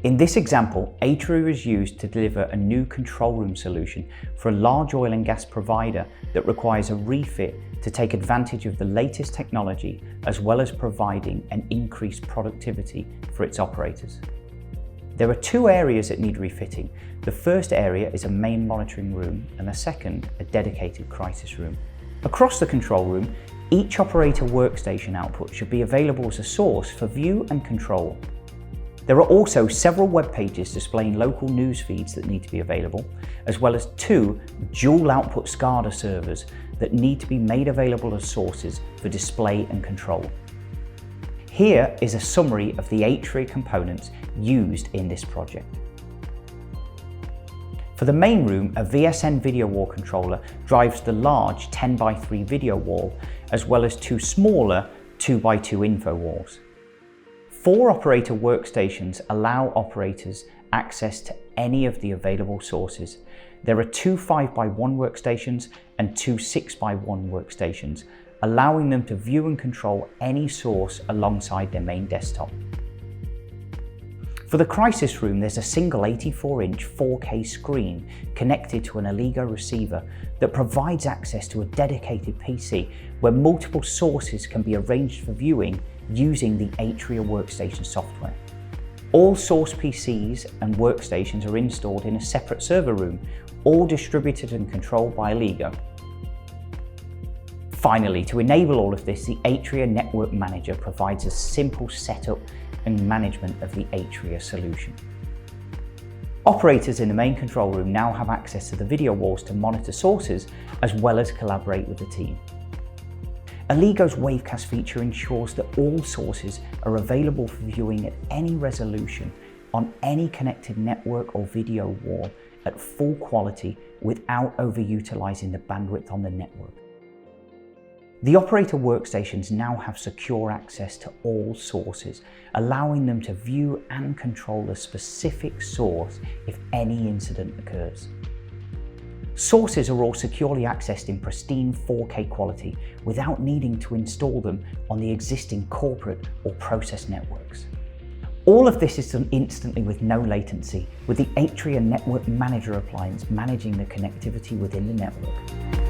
In this example, Aetria is used to deliver a new control room solution for a large oil and gas provider that requires a refit to take advantage of the latest technology, as well as providing an increased productivity for its operators. There are two areas that need refitting. The first area is a main monitoring room, and the second, a dedicated crisis room. Across the control room, each operator workstation output should be available as a source for view and control. There are also several web pages displaying local news feeds that need to be available, as well as two dual output SCADA servers that need to be made available as sources for display and control. Here is a summary of the Aetria components used in this project. For the main room, a VSN video wall controller drives the large 10x3 video wall, as well as two smaller 2x2 info walls. 4 operator workstations allow operators access to any of the available sources. There are 2 5x1 workstations and 2 6x1 workstations, allowing them to view and control any source alongside their main desktop. For the crisis room, there's a single 84-inch 4K screen connected to an Allego receiver that provides access to a dedicated PC where multiple sources can be arranged for viewing using the Aetria workstation software. All source PCs and workstations are installed in a separate server room, all distributed and controlled by Allego. Finally, to enable all of this, the Aetria Network Manager provides a simple setup and management of the Aetria solution. Operators in the main control room now have access to the video walls to monitor sources, as well as collaborate with the team. Allego's Wavecast feature ensures that all sources are available for viewing at any resolution on any connected network or video wall at full quality without overutilizing the bandwidth on the network. The operator workstations now have secure access to all sources, allowing them to view and control a specific source if any incident occurs. Sources are all securely accessed in pristine 4K quality without needing to install them on the existing corporate or process networks. All of this is done instantly with no latency, with the Aetria Network Manager appliance managing the connectivity within the network.